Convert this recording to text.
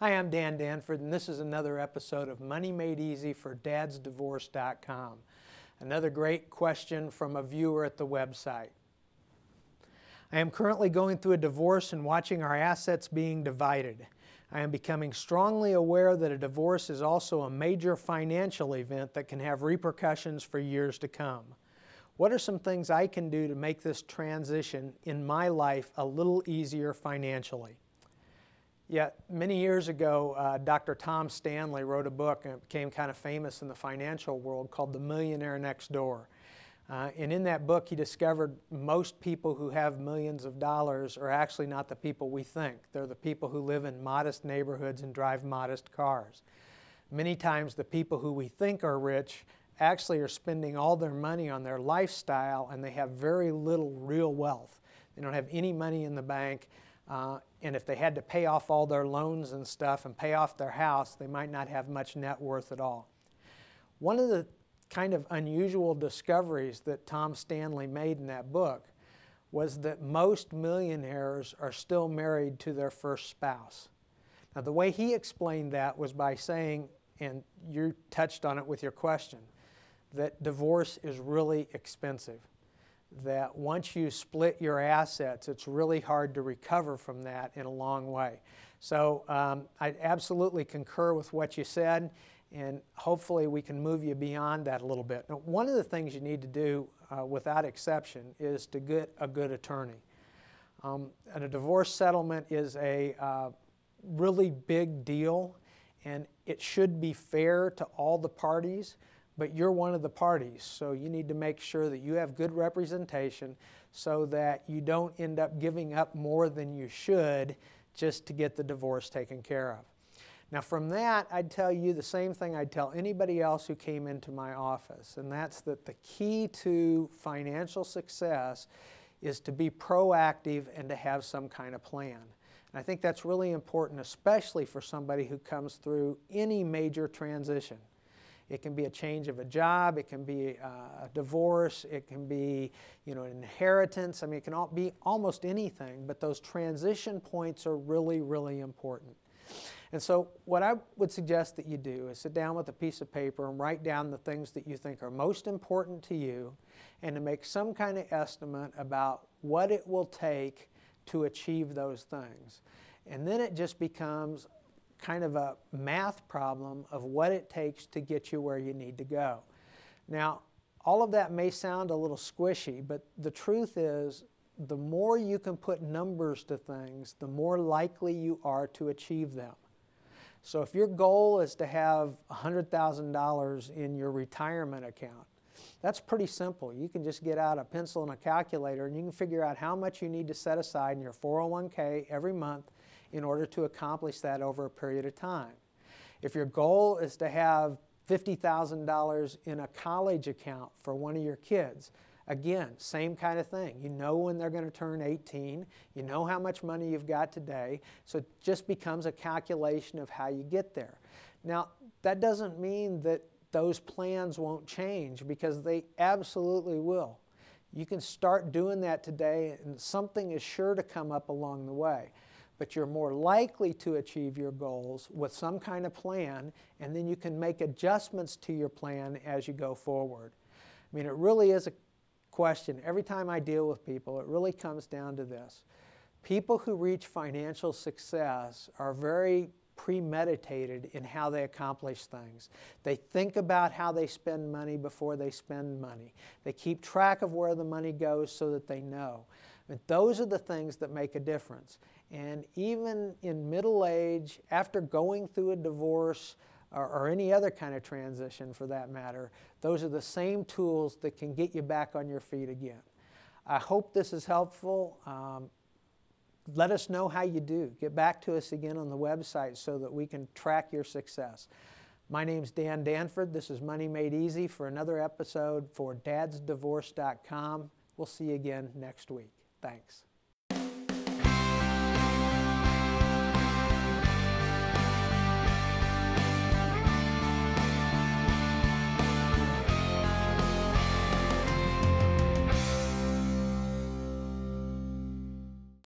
Hi, I'm Dan Danford, and this is another episode of Money Made Easy for dadsdivorce.com. Another great question from a viewer at the website. I am currently going through a divorce and watching our assets being divided. I am becoming strongly aware that a divorce is also a major financial event that can have repercussions for years to come. What are some things I can do to make this transition in my life a little easier financially? Yeah, many years ago, Dr. Tom Stanley wrote a book, and it became kind of famous in the financial world, called The Millionaire Next Door. And in that book, he discovered most people who have millions of dollars are actually not the people we think. They're the people who live in modest neighborhoods and drive modest cars. Many times, the people who we think are rich actually are spending all their money on their lifestyle, and they have very little real wealth. They don't have any money in the bank. And if they had to pay off all their loans and stuff and pay off their house, they might not have much net worth at all. One of the kind of unusual discoveries that Tom Stanley made in that book was that most millionaires are still married to their first spouse. Now, the way he explained that was by saying, and you touched on it with your question, that divorce is really expensive. That once you split your assets, it's really hard to recover from that in a long way. So I absolutely concur with what you said, and hopefully we can move you beyond that a little bit. Now, one of the things you need to do, without exception, is to get a good attorney. And a divorce settlement is a really big deal, and it should be fair to all the parties. But you're one of the parties, so you need to make sure that you have good representation so that you don't end up giving up more than you should just to get the divorce taken care of. Now, from that, I'd tell you the same thing I'd tell anybody else who came into my office, and that's that the key to financial success is to be proactive and to have some kind of plan. And I think that's really important, especially for somebody who comes through any major transition. It can be a change of a job, it can be a divorce, it can be, an inheritance. I mean, it can be almost anything, but those transition points are really, really important. And so what I would suggest that you do is sit down with a piece of paper and write down the things that you think are most important to you, and to make some kind of estimate about what it will take to achieve those things. And then it just becomes kind of a math problem of what it takes to get you where you need to go. Now, all of that may sound a little squishy, but the truth is, the more you can put numbers to things, the more likely you are to achieve them. So if your goal is to have $100,000 in your retirement account, that's pretty simple. You can just get out a pencil and a calculator, and you can figure out how much you need to set aside in your 401k every month in order to accomplish that over a period of time. If your goal is to have $50,000 in a college account for one of your kids, again, same kind of thing. You know when they're going to turn 18, you know how much money you've got today, so it just becomes a calculation of how you get there. Now, that doesn't mean that those plans won't change, because they absolutely will. You can start doing that today, and something is sure to come up along the way. But you're more likely to achieve your goals with some kind of plan, and then you can make adjustments to your plan as you go forward. I mean, it really is a question. Every time I deal with people, it really comes down to this. People who reach financial success are very premeditated in how they accomplish things. They think about how they spend money before they spend money. They keep track of where the money goes so that they know. And those are the things that make a difference. And even in middle age, after going through a divorce or any other kind of transition for that matter, those are the same tools that can get you back on your feet again. I hope this is helpful. Let us know how you do. Get back to us again on the website so that we can track your success. My name's Dan Danford. This is Money Made Easy for another episode for dadsdivorce.com. We'll see you again next week. Thanks.